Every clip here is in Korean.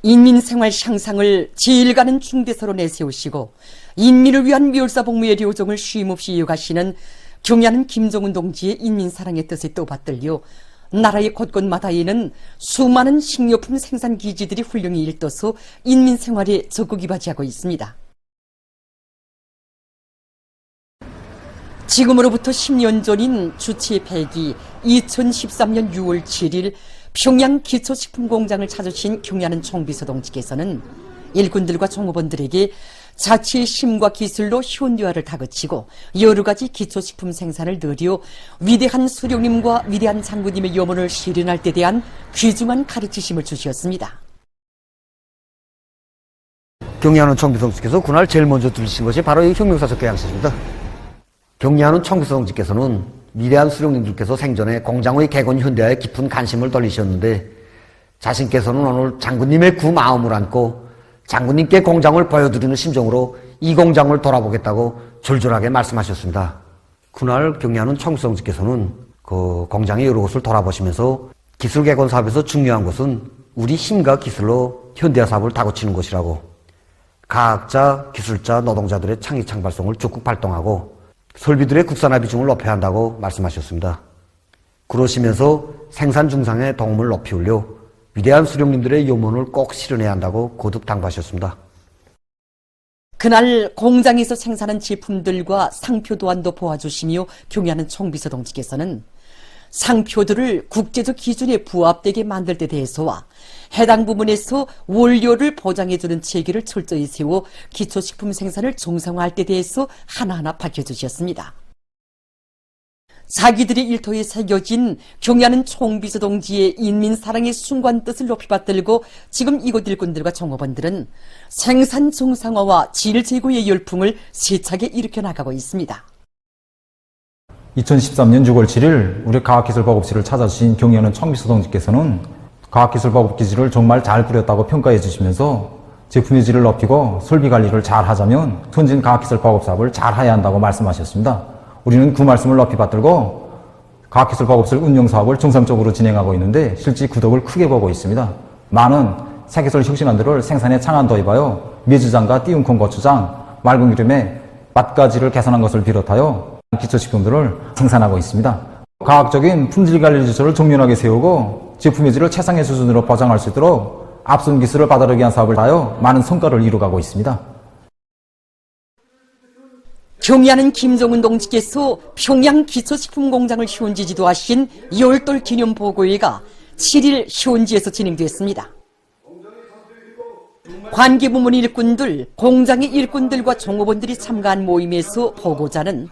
인민생활 향상을 제일 가는 중대사로 내세우시고 인민을 위한 멸사복무의 료종을 쉼없이 이어가시는 경야는 김정은 동지의 인민사랑의 뜻에 또 받들려 나라의 곳곳마다에는 수많은 식료품 생산 기지들이 훌륭히 일떠서 인민생활에 적극 이바지하고 있습니다. 지금으로부터 10년 전인 주치 100이 2013년 6월 7일 평양 기초식품공장을 찾으신 경야는 총비서 동지께서는 일꾼들과 종업원들에게 자치의 힘과 기술로 현대화를 다그치고 여러 가지 기초식품 생산을 늘려 위대한 수령님과 위대한 장군님의 염원을 실현할 때 대한 귀중한 가르치심을 주셨습니다. 경야는 총비서 동지께서 그날 제일 먼저 들으신 것이 바로 이 혁명사적 교양시입니다. 경야는 총비서 동지께서는 위대한 수령님들께서 생전에 공장의 개건 현대화에 깊은 관심을 돌리셨는데 자신께서는 오늘 장군님의 그 마음을 안고 장군님께 공장을 보여드리는 심정으로 이 공장을 돌아보겠다고 졸졸하게 말씀하셨습니다. 그날 경야는 총비서 동지께서는 그 공장의 여러 곳을 돌아보시면서 기술 개건 사업에서 중요한 것은 우리 힘과 기술로 현대화 사업을 다그치는 것이라고 과학자, 기술자, 노동자들의 창의 창발성을 적극 발동하고 설비들의 국산화 비중을 높여야 한다고 말씀하셨습니다. 그러시면서 생산 중상의 도움을 높이려 위대한 수령님들의 염원을 꼭 실현해야 한다고 거듭 당부하셨습니다. 그날 공장에서 생산한 제품들과 상표 도안도 보아주시며 경야는 총비서 동지께서는 상표들을 국제적 기준에 부합되게 만들 데 대해서와 해당 부문에서 원료를 보장해주는 체계를 철저히 세워 기초식품 생산을 정상화할 데 대해서 하나하나 밝혀주셨습니다. 자기들의 일터에 새겨진 경야는 총비서 동지의 인민사랑의 순간 뜻을 높이 받들고 지금 이곳 일꾼들과 종업원들은 생산 정상화와 질 제고의 열풍을 세차게 일으켜 나가고 있습니다. 2013년 6월 7일 우리 과학기술보급실을 찾아주신 경야는 총비서 동지께서는 과학기술보급기지를 정말 잘 꾸렸다고 평가해 주시면서 제품의 질을 높이고 설비 관리를 잘 하자면 선진 과학기술보급 사업을 잘 해야 한다고 말씀하셨습니다. 우리는 그 말씀을 높이 받들고 과학기술보급실 운영사업을 정상적으로 진행하고 있는데 실제 구덕을 크게 보고 있습니다. 많은 세계설 혁신안들을 생산에 창안 도입하여 메주장과 띄움콘 고추장, 맑은 기름의 맛가지를 개선한 것을 비롯하여 기초식품들을 생산하고 있습니다. 과학적인 품질관리 지표를 정면하게 세우고 제품의 질을 최상의 수준으로 보장할 수 있도록 앞선 기술을 바다르기 위한 사업을 하여 많은 성과를 이루어가고 있습니다. 경야는 김정은 동지께서 평양 기초식품공장을 현지 지도하신 열돌 기념보고회가 7일 현지에서 진행됐습니다. 관계부문 일꾼들, 공장의 일꾼들과 종업원들이 참가한 모임에서 보고자는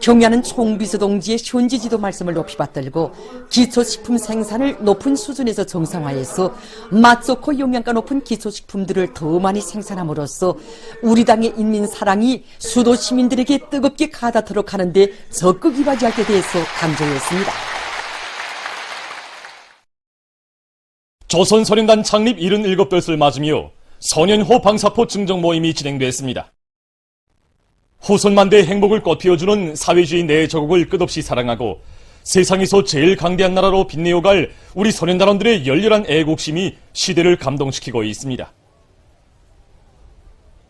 경야는 총비서 동지의 현지 지도 말씀을 높이 받들고 기초식품 생산을 높은 수준에서 정상화해서 맛 좋고 영양가 높은 기초식품들을 더 많이 생산함으로써 우리 당의 인민사랑이 수도 시민들에게 뜨겁게 가닿도록 하는데 적극 이바지할 때 대해서 강조했습니다. 조선소련단 창립 77별을 맞으며 소년호 방사포 증정 모임이 진행됐습니다. 후손만대의 행복을 꽃피워주는 사회주의 내 조국을 끝없이 사랑하고 세상에서 제일 강대한 나라로 빛내어갈 우리 소년단원들의 열렬한 애국심이 시대를 감동시키고 있습니다.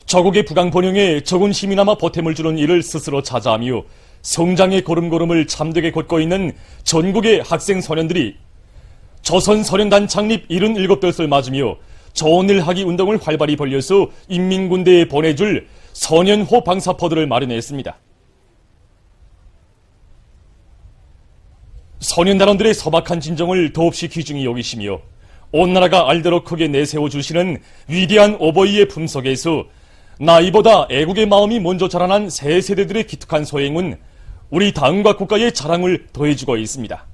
조국의 부강 번영에 적은 힘이나마 보탬을 주는 일을 스스로 자자하며 성장의 걸음걸음을 참되게 걷고 있는 전국의 학생 소년들이 조선소련단 창립 77별을 맞으며 좋은 일 하기 운동을 활발히 벌려서 인민군대에 보내줄 소년호 방사포들을 마련했습니다. 소년단원들의 소박한 진정을 더없이 귀중히 여기시며 온 나라가 알도록 크게 내세워주시는 위대한 오버이의 품속에서 나이보다 애국의 마음이 먼저 자라난 새 세대들의 기특한 소행은 우리 당과 국가의 자랑을 더해주고 있습니다.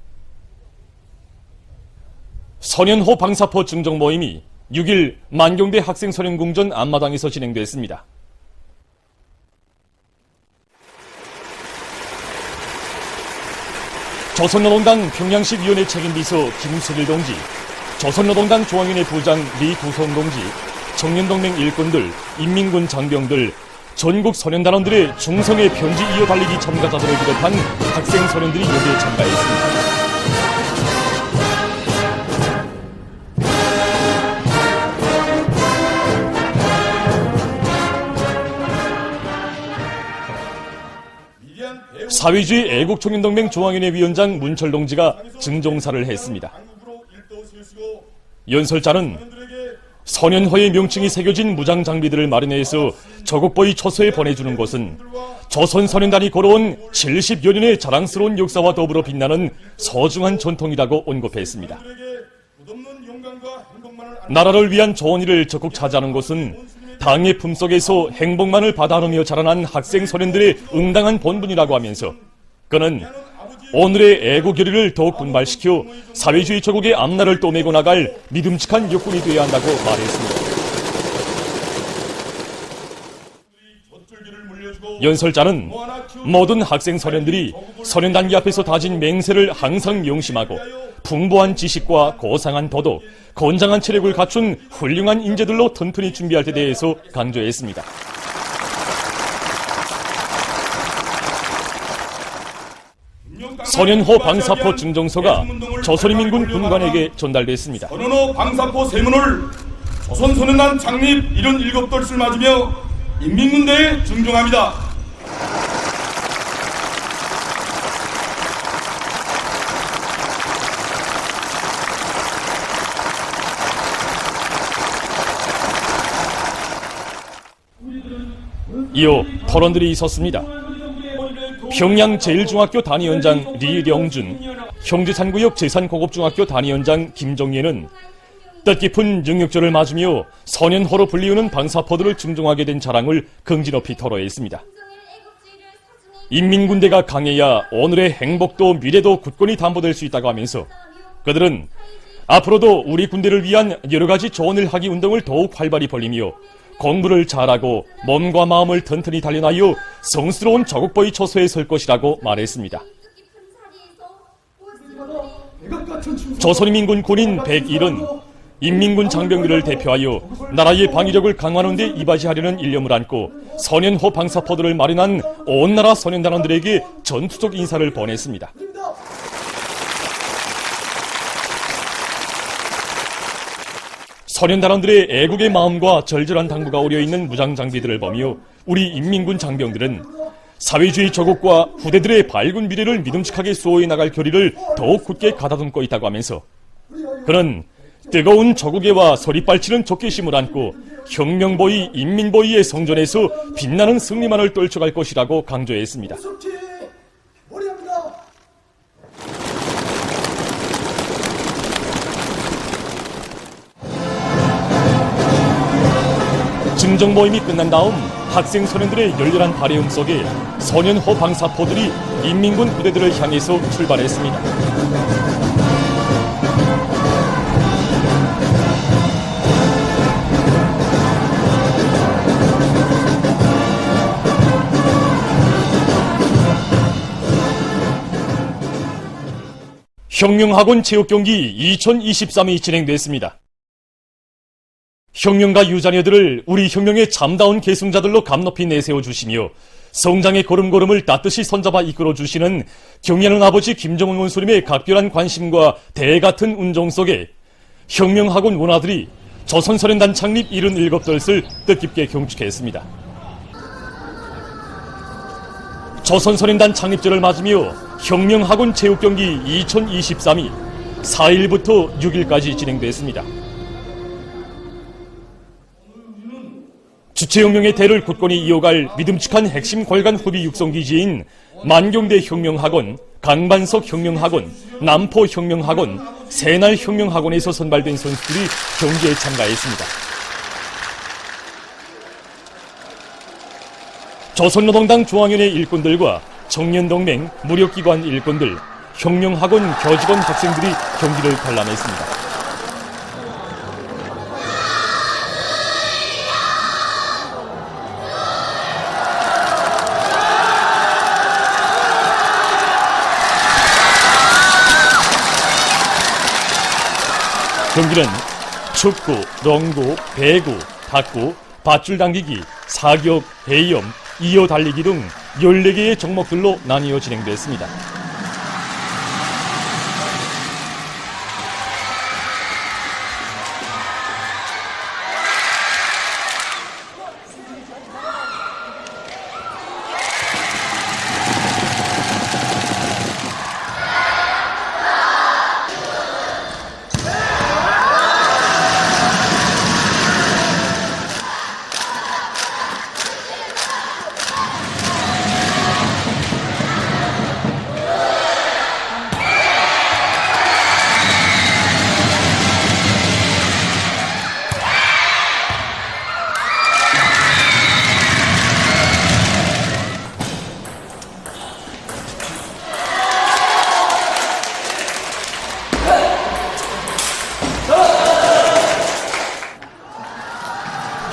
소년호 방사포 증정 모임이 6일 만경대 학생소년궁전 앞마당에서 진행됐습니다. 조선노동당 평양식 위원회 책임비서 김수길 동지, 조선노동당 중앙위원회 부장 리두성 동지, 청년동맹 일꾼들, 인민군 장병들, 전국 소년단원들의 중성의 편지 이어 달리기 참가자들을 비롯한 학생 소년들이 여기에 참가했습니다. 사회주의 애국총연동맹 중앙위원회 위원장 문철 동지가 증종사를 했습니다. 연설자는 선연허의 명칭이 새겨진 무장 장비들을 마련해서 저국보의 처소에 보내주는 것은 조선선연단이 걸어온 70여 년의 자랑스러운 역사와 더불어 빛나는 소중한 전통이라고 언급했습니다. 나라를 위한 좋은 일을 적극 차지하는 것은 당의 품속에서 행복만을 받아오며 자라난 학생 소년들의 응당한 본분이라고 하면서 그는 오늘의 애국 결의를 더욱 분발시켜 사회주의 조국의 앞날을 떠매고 나갈 믿음직한 역군이 되어야 한다고 말했습니다. 연설자는 모든 학생 소년들이 소년단기 앞에서 다진 맹세를 항상 명심하고 풍부한 지식과 고상한 도덕, 건장한 체력을 갖춘 훌륭한 인재들로 튼튼히 준비할 때 대해서 강조했습니다. 선연호 방사포 증정서가 조선인민군 군관에게 전달됐습니다. 선연호 방사포 세문을 조선소년단 창립 77돌을 맞으며 인민군대에 증정합니다. 이어 토론들이 있었습니다. 평양 제1중학교 단위원장 리령준, 형제산구역 제3고급중학교 단위원장 김정예는 뜻깊은 능력절을 맞으며 선연호로 불리우는 방사포들을 증정하게 된 자랑을 긍지 높이 토로했습니다. 인민군대가 강해야 오늘의 행복도 미래도 굳건히 담보될 수 있다고 하면서 그들은 앞으로도 우리 군대를 위한 여러 가지 좋은 일 하기 운동을 더욱 활발히 벌이며 공부를 잘하고 몸과 마음을 튼튼히 단련하여 성스러운 조국보의 처소에 설 것이라고 말했습니다. 조선인민군 군인 101은 인민군 장병들을 대표하여 나라의 방위력을 강화하는 데 이바지하려는 일념을 안고 선연호 방사포들을 마련한 온 나라 소년단원들에게 전투적 인사를 보냈습니다. 소년단원들의 애국의 마음과 절절한 당부가 어려있는 무장장비들을 보며 우리 인민군 장병들은 사회주의 조국과 후대들의 밝은 미래를 믿음직하게 수호해 나갈 결의를 더욱 굳게 가다듬고 있다고 하면서 그는 뜨거운 조국애와 서리빨치는 적개심을 안고 혁명보위, 인민보위의 성전에서 빛나는 승리만을 떨쳐갈 것이라고 강조했습니다. 증정 모임이 끝난 다음 학생 소년들의 열렬한 발해음 속에 선연호 방사포들이 인민군 부대들을 향해서 출발했습니다. 혁명학원 체육경기 2023이 진행됐습니다. 혁명가 유자녀들을 우리 혁명의 참다운 계승자들로 감높이 내세워주시며 성장의 걸음걸음을 따뜻이 손잡아 이끌어주시는 경애하는 아버지 김정은 원수님의 각별한 관심과 대같은 운종 속에 혁명학원 원아들이 조선소년단 창립 77돌을 뜻깊게 경축했습니다. 조선소년단 창립절을 맞으며 혁명학원 체육경기 2023이 4일부터 6일까지 진행됐습니다. 주체혁명의 대를 굳건히 이어갈 믿음직한 핵심 골간 후비 육성기지인 만경대 혁명학원, 강반석 혁명학원, 남포 혁명학원, 새날 혁명학원에서 선발된 선수들이 경기에 참가했습니다. 조선노동당 중앙위원회 일꾼들과 청년동맹, 무력기관 일꾼들, 혁명학원 교직원 학생들이 경기를 관람했습니다. 경기는 축구, 농구, 배구, 탁구, 밧줄 당기기, 사격, 헤이엄, 이어 달리기 등 14개의 종목들로 나뉘어 진행됐습니다.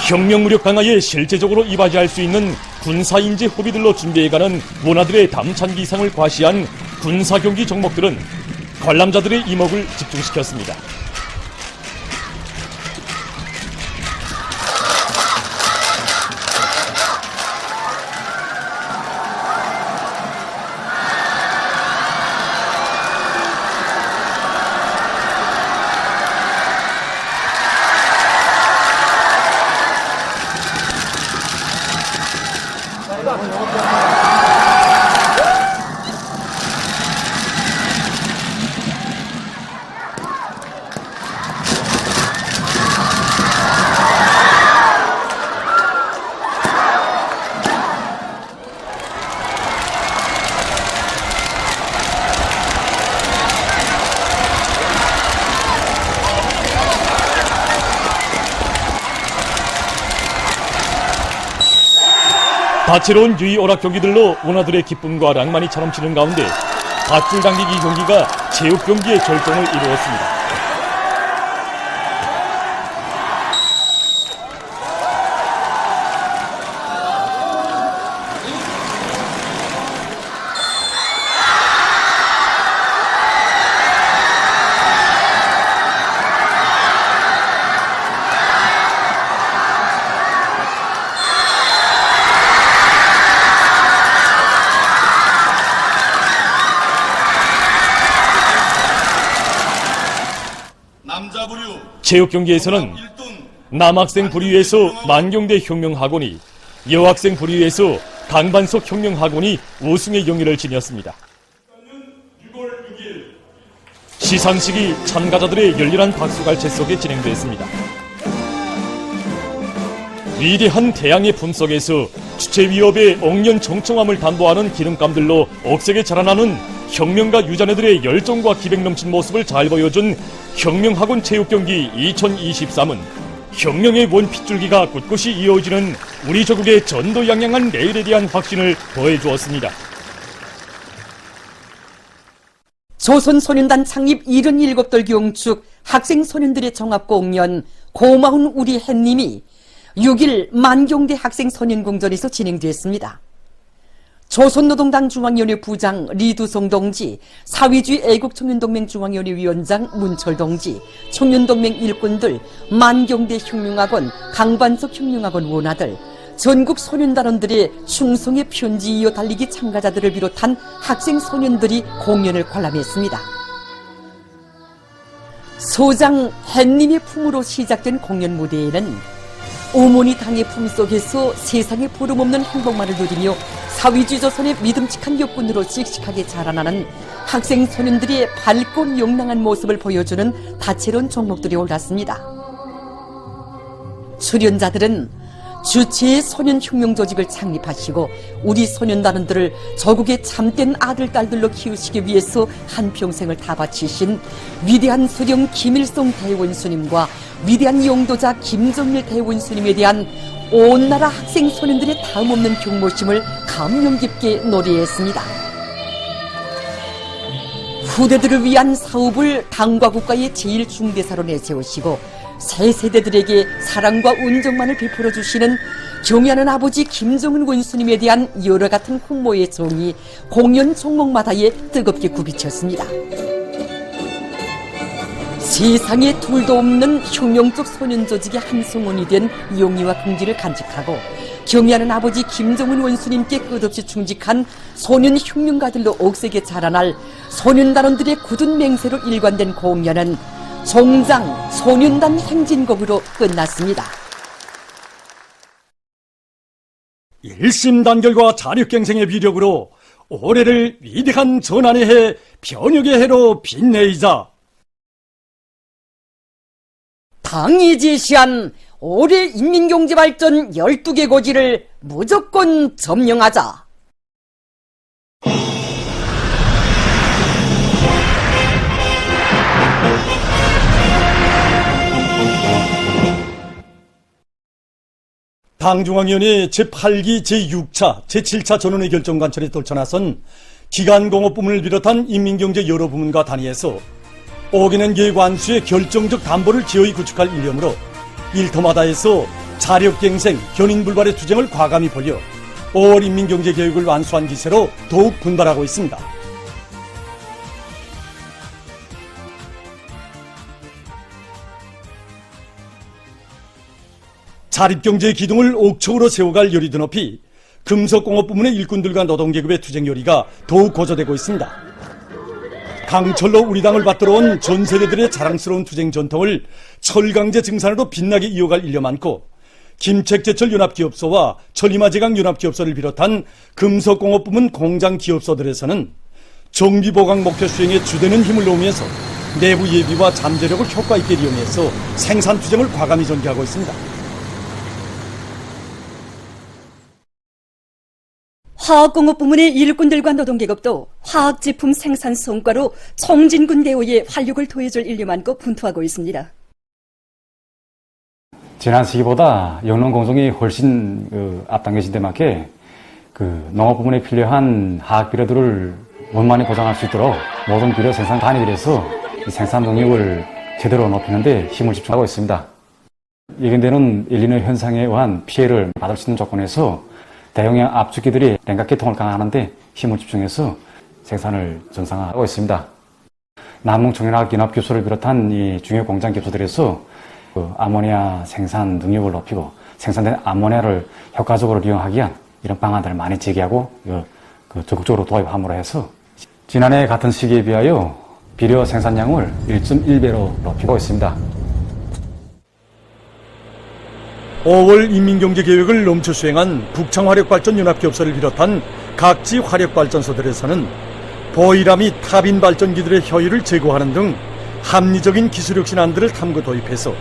혁명 무력 강화에 실제적으로 이바지할 수 있는 군사인재 후비들로 준비해가는 문화들의 담찬 기상을 과시한 군사경기 종목들은 관람자들의 이목을 집중시켰습니다. 다채로운 유의 오락 경기들로 문화들의 기쁨과 낭만이 차넘치는 가운데 밧줄 당기기 경기가 체육 경기의 절정을 이루었습니다. 체육 경기에서는 남학생 부류에서 만경대 혁명학원이, 여학생 부류에서 강반석 혁명학원이 우승의 경기를 지녔습니다. 시상식이 참가자들의 열렬한 박수갈채 속에 진행됐습니다. 위대한 태양의 품속에서 주체위협의 억년 정청함을 담보하는 기름감들로 억세게 자라나는 혁명가 유자네들의 열정과 기백 넘친 모습을 잘 보여준 혁명학원 체육경기 2023은 혁명의 원핏줄기가 꿋꿋이 이어지는 우리 조국의 전도양양한 내일에 대한 확신을 더해주었습니다. 조선소년단 창립 77돌 경축 학생소년들의 종합공연 고마운 우리 햇님이 6일 만경대 학생소년궁전에서 진행됐습니다. 조선노동당 중앙위원회 부장 리두송 동지, 사회주의 애국청년동맹 중앙위원회 위원장 문철 동지, 청년동맹 일꾼들, 만경대 혁명학원, 강반석 혁명학원 원아들, 전국 소년단원들의 충성의 편지 이어 달리기 참가자들을 비롯한 학생소년들이 공연을 관람했습니다. 소장 햇님의 품으로 시작된 공연 무대에는 어머니 당의 품속에서 세상에 보름없는 행복만을 누리며 사회주의 조선의 믿음직한 역군으로 씩씩하게 자라나는 학생 소년들의 밝고 명랑한 모습을 보여주는 다채로운 종목들이 올랐습니다. 출연자들은 주체의 소년혁명 조직을 창립하시고 우리 소년단원들을 조국의 참된 아들, 딸들로 키우시기 위해서 한평생을 다 바치신 위대한 수령 김일성 대원수님과 위대한 용도자 김정일 대원수님에 대한 온 나라 학생 소년들의 다음없는 경모심을 감명 깊게 노래했습니다. 후대들을 위한 사업을 당과 국가의 제일 중대사로 내세우시고 새 세대들에게 사랑과 온정만을 베풀어 주시는 경애하는 아버지 김정은 원수님에 대한 여러 같은 훈모의 정이 공연 종목마다에 뜨겁게 굽이쳤습니다. 세상에 둘도 없는 혁명적 소년 조직의 한 성원이 된 용의와 긍지를 간직하고 경애하는 아버지 김정은 원수님께 끝없이 충직한 소년 혁명가들로 억세게 자라날 소년단원들의 굳은 맹세로 일관된 공연은 종장 소년단 행진곡으로 끝났습니다. 일심단결과 자력갱생의 위력으로 올해를 위대한 전환의 해, 변혁의 해로 빛내이자 당이 제시한 올해 인민경제발전 12개 고지를 무조건 점령하자. 당중앙위원회 제8기 제6차 제7차 전원의 결정관철에 떨쳐나선 기간공업부문을 비롯한 인민경제 여러 부문과 단위에서 어기는 계획 완수의 결정적 담보를 기어이 구축할 일념으로 일터마다에서 자력갱생, 견인불발의 투쟁을 과감히 벌여 5월 인민경제개혁을 완수한 기세로 더욱 분발하고 있습니다. 자립경제의 기둥을 옥적으로 세워갈 요리도 높이 금속공업 부문의 일꾼들과 노동계급의 투쟁 요리가 더욱 고조되고 있습니다. 강철로 우리 당을 받들어 온 전 세대들의 자랑스러운 투쟁 전통을 철강제 증산으로 빛나게 이어갈 일념 많고 김책제철 연합기업소와 천리마제강 연합기업소를 비롯한 금속공업 부문 공장 기업소들에서는 정비보강 목표 수행에 주되는 힘을 놓으면서 내부 예비와 잠재력을 효과 있게 이용해서 생산 투쟁을 과감히 전개하고 있습니다. 화학공업 부문의 일꾼들과 노동계급도 화학제품 생산 성과로 청진군 대우에 활력을 더해줄 일념 안고 분투하고 있습니다. 지난 시기보다 영농 공정이 훨씬 앞당겨진 데 맞게 농업 부문에 필요한 화학 비료들을 원만히 보장할 수 있도록 모든 비료 생산 단위들에서 생산 능력을 제대로 높이는 데 힘을 집중하고 있습니다. 예견되는 엘니뇨 현상에 의한 피해를 받을 수 있는 조건에서 대용량 압축기들이 냉각계통을 강화하는 데 힘을 집중해서 생산을 정상화하고 있습니다. 남북청연화학연합기업소를 비롯한 이 중요 공장 기업소들에서 아모니아 생산 능력을 높이고 생산된 아모니아를 효과적으로 이용하기 위한 이런 방안들을 많이 제기하고 적극적으로 도입함으로 해서 지난해 같은 시기에 비하여 비료 생산량을 1.1배로 높이고 있습니다. 5월 인민경제개혁을 넘쳐 수행한 북창화력발전연합기업소를 비롯한 각지 화력발전소들에서는 보이라 및 타빈 발전기들의 효율을 제고하는 등 합리적인 기술혁신안들을 탐구 도입해서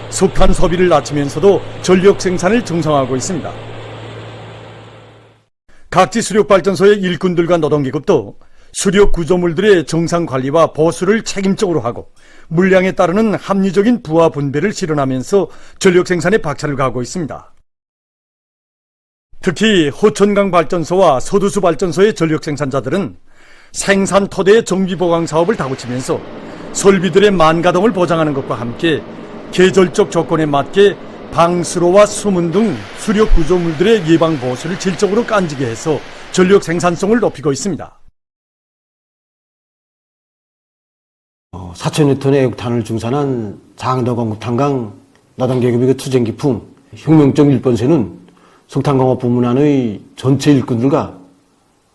석탄 소비를 낮추면서도 전력 생산을 정상화하고 있습니다. 각지 수력발전소의 일꾼들과 노동계급도 수력 구조물들의 정상 관리와 보수를 책임적으로 하고 물량에 따르는 합리적인 부하 분배를 실현하면서 전력 생산에 박차를 가하고 있습니다. 특히 호천강 발전소와 서두수 발전소의 전력 생산자들은 생산 토대의 정비 보강 사업을 다구치면서 설비들의 만가동을 보장하는 것과 함께 계절적 조건에 맞게 방수로와 수문 등 수력 구조물들의 예방 보수를 질적으로 깐지게 해서 전력 생산성을 높이고 있습니다. 4,000N의 액탄을 증산한 장덕원탄강 노동계급의 투쟁 기품 혁명적 1번세는 석탄공업 부문 안의 전체 일꾼들과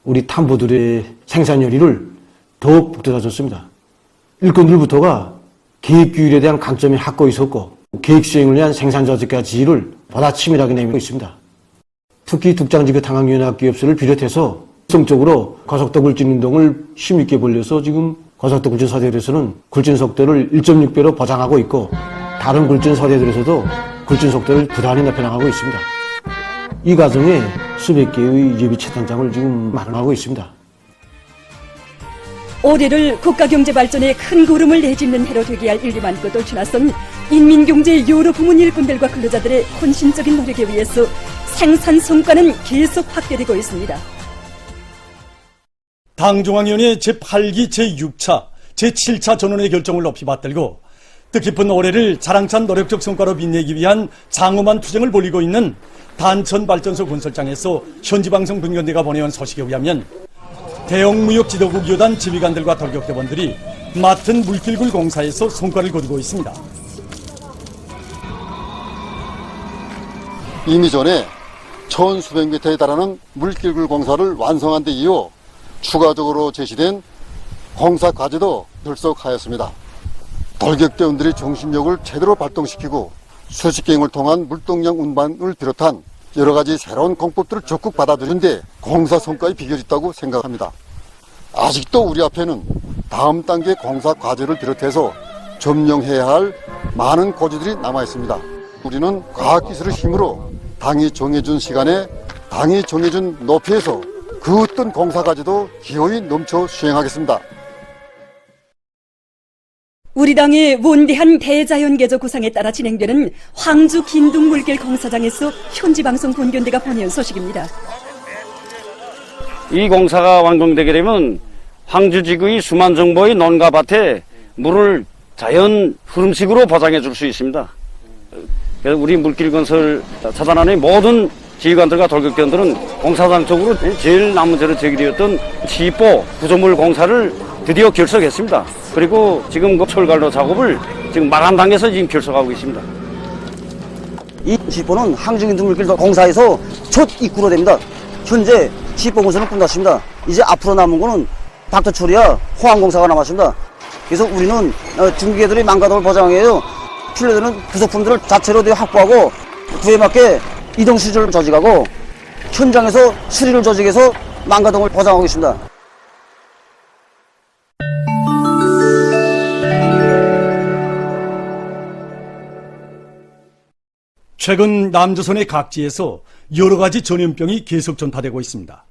우리 탐부들의 생산 요리를 더욱 북돋아줬습니다. 일꾼들부터가 계획규율에 대한 관점이 확고히 있었고 계획 수행을 위한 생산 저지가 지휘를 보다 치밀하게 내밀고 있습니다. 특히 특장지구 탄광연합기업소를 비롯해서 성적으로 고속도 굴진 운동을 힘있게 벌려서 지금 고속도 굴진 소대들에서는 굴진 속도를 1.6배로 보장하고 있고 다른 굴진 소대들에서도 굴진 속도를 부단히 높여나가고 있습니다. 이 과정에 수백 개의 예비 채탄장을 지금 마련하고 있습니다. 올해를 국가경제발전에 큰 구름을 내짓는 해로 되게 할 일념 안고 떨쳐나선 인민경제 여러 부문 일꾼들과 근로자들의 헌신적인 노력에 의해서 생산 성과는 계속 확대되고 있습니다. 당중앙위원회 제8기 제6차, 제7차 전원의 결정을 높이 받들고 뜻깊은 올해를 자랑찬 노력적 성과로 빛내기 위한 장엄한 투쟁을 벌이고 있는 단천발전소 건설장에서 현지방송 분견대가 보내온 소식에 의하면 대형무역지도국 여단 지휘관들과 돌격대원들이 맡은 물길굴 공사에서 성과를 거두고 있습니다. 이미 전에 1,수백 미터에 달하는 물길굴 공사를 완성한 데 이어 추가적으로 제시된 공사 과제도 결속하였습니다. 돌격대원들이 정신력을 제대로 발동시키고 수직갱을 통한 물동량 운반을 비롯한 여러 가지 새로운 공법들을 적극 받아들이는데 공사 성과의 비결이 있다고 생각합니다. 아직도 우리 앞에는 다음 단계 공사 과제를 비롯해서 점령해야 할 많은 고지들이 남아 있습니다. 우리는 과학기술의 힘으로 당이 정해준 시간에 당이 정해준 높이에서 그 어떤 공사 과제도 기어이 넘쳐 수행하겠습니다. 우리 당의 원대한 대자연개조 구상에 따라 진행되는 황주 긴둥물길 공사장에서 현지방송 본견대가 보내온 소식입니다. 이 공사가 완공되게 되면 황주지구의 수만 정보의 논과 밭에 물을 자연 흐름식으로 보장해 줄 수 있습니다. 그래서 우리 물길 건설 차단하는 모든 지휘관들과 돌격대원들은 공사장 쪽으로 제일 남은 저는 저길이었던 시보 구조물 공사를 드디어 결석했습니다. 그리고 지금 그 철관로 작업을 지금 마감 단계에서 지금 결석하고 있습니다. 이 시보는 항중인 물길 공사에서 첫 입구로 됩니다. 현재 시보 공사는 끝났습니다. 이제 앞으로 남은 거는 닥터 처리와 호황 공사가 남았습니다. 그래서 우리는 중기계들의 망가짐을 보장해요. 필요되는 부속품들을 자체로 확보하고 그에 맞게 이동 수주를 조직하고 현장에서 수리를 조직해서 망가짐을 보장하고 있습니다. 최근 남조선의 각지에서 여러 가지 전염병이 계속 전파되고 있습니다.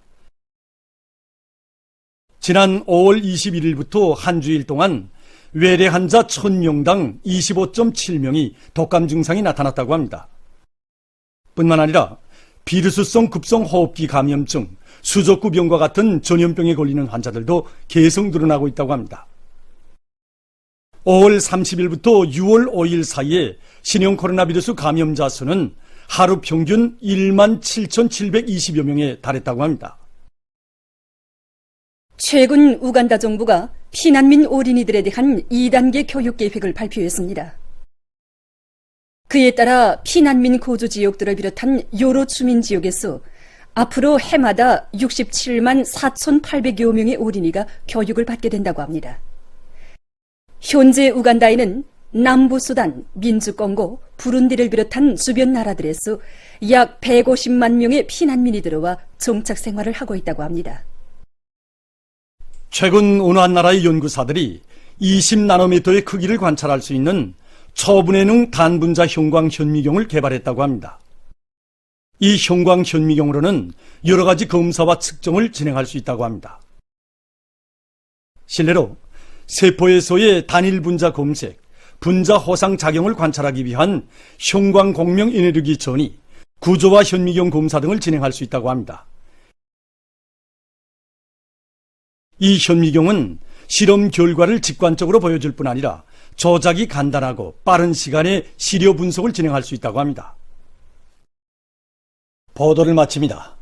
지난 5월 21일부터 한 주일 동안 외래 환자 1000명당 25.7명이 독감 증상이 나타났다고 합니다. 뿐만 아니라 비루스성 급성호흡기 감염증, 수족구병과 같은 전염병에 걸리는 환자들도 계속 늘어나고 있다고 합니다. 5월 30일부터 6월 5일 사이에 신형 코로나 비루스 감염자 수는 하루 평균 17,720여 명에 달했다고 합니다. 최근 우간다 정부가 피난민 어린이들에 대한 2단계 교육 계획을 발표했습니다. 그에 따라 피난민 거주 지역들을 비롯한 여러 주민 지역에서 앞으로 해마다 67만 4,800여 명의 어린이가 교육을 받게 된다고 합니다. 현재 우간다에는 남부수단, 민주공고, 부룬디를 비롯한 주변 나라들에서 약 150만 명의 피난민이 들어와 정착 생활을 하고 있다고 합니다. 최근 어느 한 나라의 연구사들이 20나노미터의 크기를 관찰할 수 있는 초분해능 단분자 형광 현미경을 개발했다고 합니다. 이 형광 현미경으로는 여러 가지 검사와 측정을 진행할 수 있다고 합니다. 실내로 세포에서의 단일 분자 검색, 분자 호상 작용을 관찰하기 위한 형광 공명 에너지 전이, 구조화 현미경 검사 등을 진행할 수 있다고 합니다. 이 현미경은 실험 결과를 직관적으로 보여줄 뿐 아니라 조작이 간단하고 빠른 시간에 시료 분석을 진행할 수 있다고 합니다. 보도를 마칩니다.